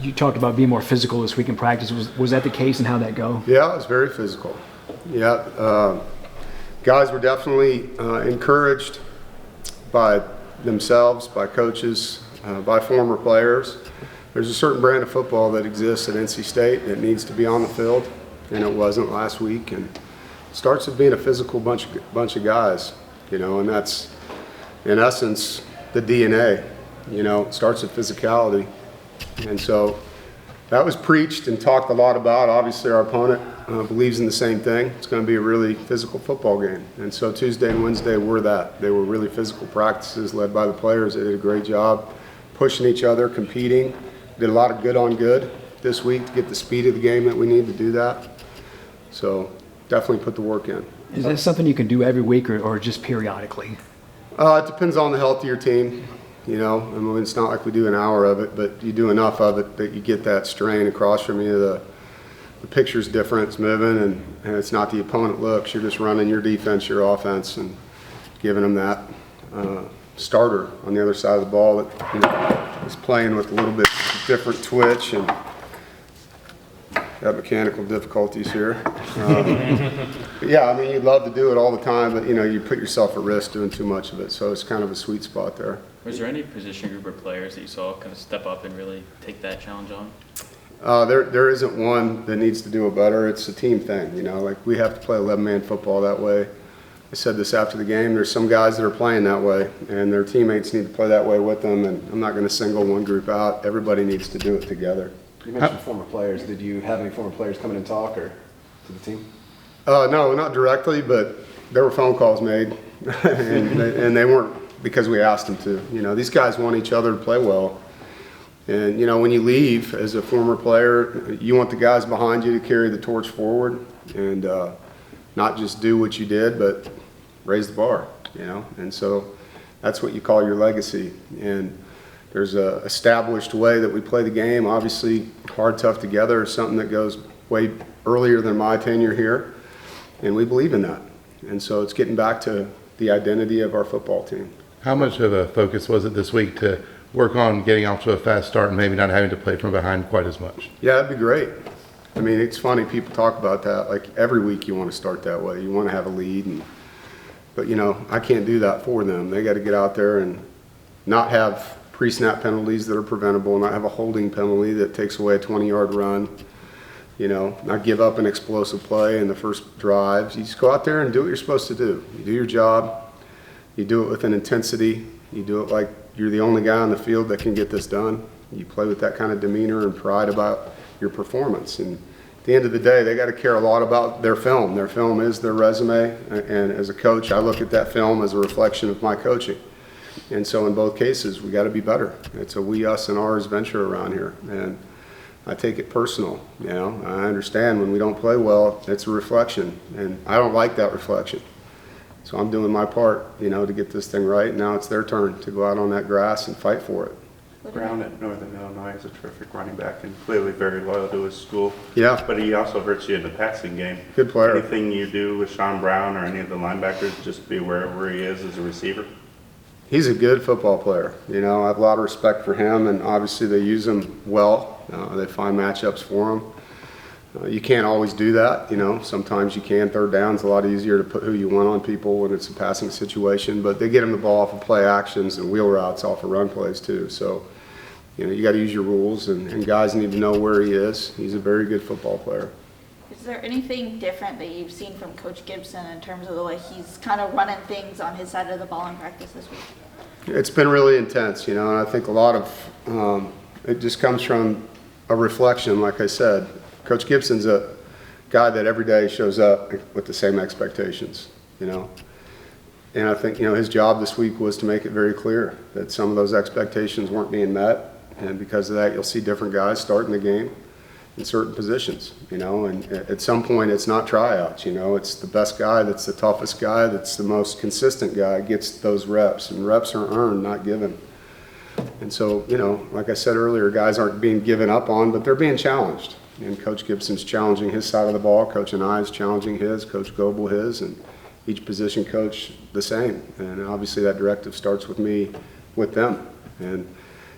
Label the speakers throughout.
Speaker 1: You talked about being more physical this week in practice. Was that the case, and how'd that go?
Speaker 2: Yeah, it was very physical. Yeah, guys were definitely encouraged by themselves, by coaches, by former players. There's a certain brand of football that exists at NC State that needs to be on the field, and it wasn't last week. And it starts with being a physical bunch of guys, and that's in essence the DNA. It starts with physicality, and so that was preached and talked a lot about. Obviously, our opponent believes in the same thing. It's going to be a really physical football game, and so Tuesday and Wednesday were that. They were really physical practices led by the players. They did a great job pushing each other, competing. Did a lot of good on good this week to get the speed of the game that we need to do that. So definitely put the work in.
Speaker 1: Is this something you can do every week or just periodically?
Speaker 2: It depends on the health of your team. It's not like we do an hour of it, but you do enough of it that you get that strain across from you. The picture's different, it's moving, and it's not the opponent looks. You're just running your defense, your offense, and giving them that starter on the other side of the ball that is playing with a little bit different twitch and got mechanical difficulties here. But yeah, you'd love to do it all the time, but you put yourself at risk doing too much of it. So it's kind of a sweet spot there.
Speaker 3: Was there any position group or players that you saw kind of step up and really take that challenge on?
Speaker 2: There isn't one that needs to do it better. It's a team thing, Like we have to play 11-man football that way. I said this after the game. There's some guys that are playing that way, and their teammates need to play that way with them. And I'm not going to single one group out. Everybody needs to do it together.
Speaker 4: You mentioned former players. Did you have any former players come in and talk or to the team?
Speaker 2: No, not directly, but there were phone calls made, and they weren't because we asked them to. These guys want each other to play well. And, when you leave as a former player, you want the guys behind you to carry the torch forward and not just do what you did, but raise the bar, And so that's what you call your legacy. And there's a established way that we play the game. Obviously, hard, tough together is something that goes way earlier than my tenure here. And we believe in that. And so it's getting back to the identity of our football team.
Speaker 5: How much of a focus was it this week to work on getting off to a fast start and maybe not having to play from behind quite as much?
Speaker 2: Yeah, that'd be great. It's funny, people talk about that. Like every week you want to start that way. You want to have a lead. But, I can't do that for them. They got to get out there and not have pre-snap penalties that are preventable, not have a holding penalty that takes away a 20-yard run. Not give up an explosive play in the first drives. You just go out there and do what you're supposed to do. You do your job. You do it with an intensity. You do it like you're the only guy on the field that can get this done. You play with that kind of demeanor and pride about your performance. And at the end of the day, they got to care a lot about their film. Their film is their resume. And as a coach, I look at that film as a reflection of my coaching. And so in both cases, we got to be better. It's a we, us, and ours venture around here. And I take it personal. I understand when we don't play well, it's a reflection. And I don't like that reflection. So I'm doing my part, to get this thing right. Now it's their turn to go out on that grass and fight for it.
Speaker 6: Brown at Northern Illinois is a terrific running back and clearly very loyal to his school.
Speaker 2: Yeah.
Speaker 6: But he also hurts you in the passing game.
Speaker 2: Good player.
Speaker 6: Anything you do with Sean Brown or any of the linebackers, just be aware of where he is as a receiver?
Speaker 2: He's a good football player. I have a lot of respect for him, and obviously they use him well. They find matchups for him. You can't always do that, Sometimes you can. Third down's a lot easier to put who you want on people when it's a passing situation. But they get him the ball off of play actions and wheel routes off of run plays too. So, you got to use your rules, and guys need to know where he is. He's a very good football player.
Speaker 7: Is there anything different that you've seen from Coach Gibson in terms of the way he's kind of running things on his side of the ball in practice this week?
Speaker 2: It's been really intense, and I think a lot of it just comes from a reflection, like I said. Coach Gibson's a guy that every day shows up with the same expectations, And I think, his job this week was to make it very clear that some of those expectations weren't being met. And because of that, you'll see different guys starting the game in certain positions, And at some point, it's not tryouts, It's the best guy that's the toughest guy, that's the most consistent guy gets those reps. And reps are earned, not given. And so, like I said earlier, guys aren't being given up on, but they're being challenged. And Coach Gibson's challenging his side of the ball. Coach and I is challenging his. Coach Goebel his. And each position coach the same. And obviously that directive starts with me, with them. And,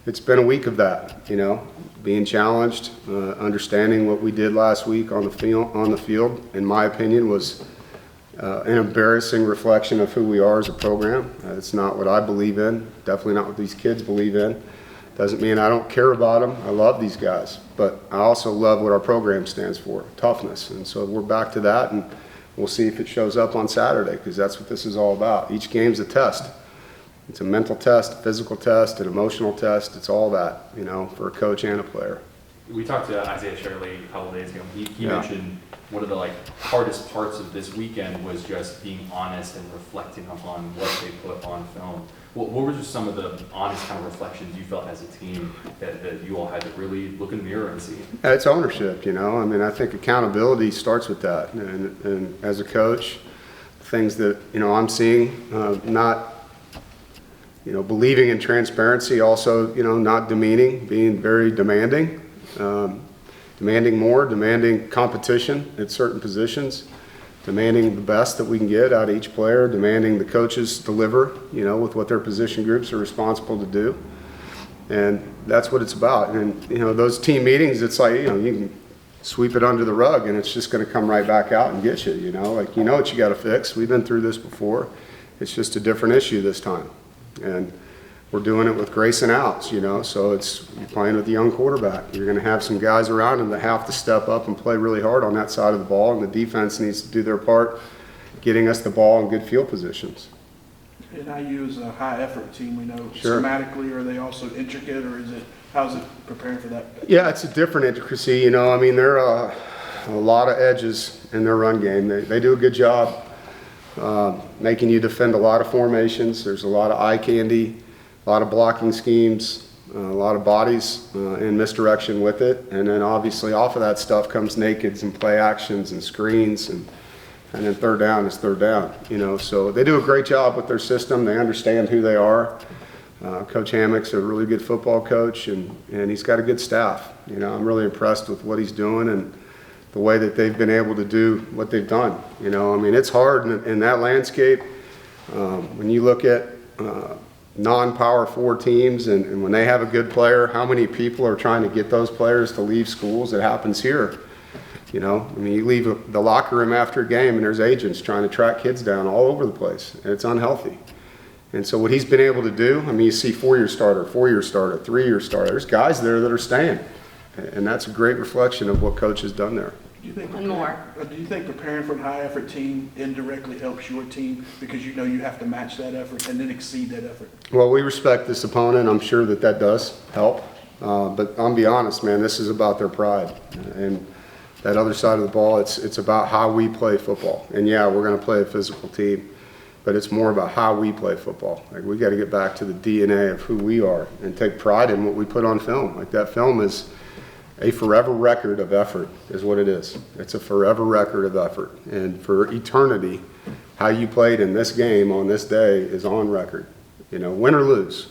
Speaker 2: it's been a week of that, you know, being challenged, understanding what we did last week on the field, in my opinion, was an embarrassing reflection of who we are as a program. It's not what I believe in, definitely not what these kids believe in. Doesn't mean I don't care about them. I love these guys, but I also love what our program stands for, toughness. And so we're back to that, and we'll see if it shows up on Saturday, because that's what this is all about. Each game's a test. It's a mental test, a physical test, an emotional test. It's all that, you know, for a coach and a player.
Speaker 8: We talked to Isaiah Shirley a couple of days ago. He
Speaker 2: Yeah.
Speaker 8: mentioned one of the hardest parts of this weekend was just being honest and reflecting upon what they put on film. What were just some of the honest kind of reflections you felt as a team that you all had to really look in the mirror and see?
Speaker 2: It's ownership, you know. I mean, I think accountability starts with that. And as a coach, things that, you know, I'm seeing, not, you know, believing in transparency, also, you know, not demeaning, being very demanding, demanding more, demanding competition at certain positions, demanding the best that we can get out of each player, demanding the coaches deliver, you know, with what their position groups are responsible to do. And that's what it's about. And, you know, those team meetings, it's like, you know, you can sweep it under the rug and it's just going to come right back out and get you, you know, like, you know what you got to fix. We've been through this before. It's just a different issue this time. And we're doing it with grace and outs, you know, so it's, you're playing with a young quarterback. You're going to have some guys around him that have to step up and play really hard on that side of the ball, and the defense needs to do their part getting us the ball in good field positions.
Speaker 9: And I use a high effort team, we know.
Speaker 2: Sure.
Speaker 9: Schematically, are they also intricate, or is it, how's it preparing for that?
Speaker 2: Yeah, it's a different intricacy, you know. I mean, there are a lot of edges in their run game. They do a good job making you defend a lot of formations. There's a lot of eye candy, a lot of blocking schemes, a lot of bodies in misdirection with it. And then obviously off of that stuff comes nakeds and play actions and screens, and then third down is third down, you know. So they do a great job with their system. They understand who they are. Coach Hammock's a really good football coach, and he's got a good staff. You know, I'm really impressed with what he's doing and the way that they've been able to do what they've done. You know, I mean, it's hard in that landscape. When you look at non-Power 4 teams, and when they have a good player, how many people are trying to get those players to leave schools? It happens here. You know, I mean, you leave the locker room after a game and there's agents trying to track kids down all over the place, and it's unhealthy. And so what he's been able to do, I mean, you see 4-year starter, 4-year starter, 3-year starter. There's guys there that are staying, and that's a great reflection of what Coach has done there.
Speaker 9: Do you think
Speaker 7: And more.
Speaker 9: Do you think preparing for a high effort team indirectly helps your team, because you know you have to match that effort and then exceed that effort?
Speaker 2: Well, we respect this opponent. I'm sure that does help. But I'll be honest, man, this is about their pride. And that other side of the ball, it's about how we play football. And yeah, we're going to play a physical team, but it's more about how we play football. Like, we got to get back to the DNA of who we are and take pride in what we put on film. Like, that film is a forever record of effort, is what it is. It's a forever record of effort. And for eternity, how you played in this game on this day is on record. You know, win or lose.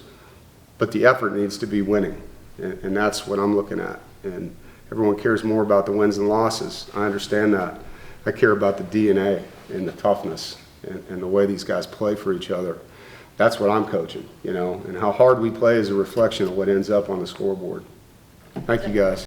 Speaker 2: But the effort needs to be winning. And that's what I'm looking at. And everyone cares more about the wins and losses. I understand that. I care about the DNA and the toughness and the way these guys play for each other. That's what I'm coaching, you know. And how hard we play is a reflection of what ends up on the scoreboard. Thank you, guys.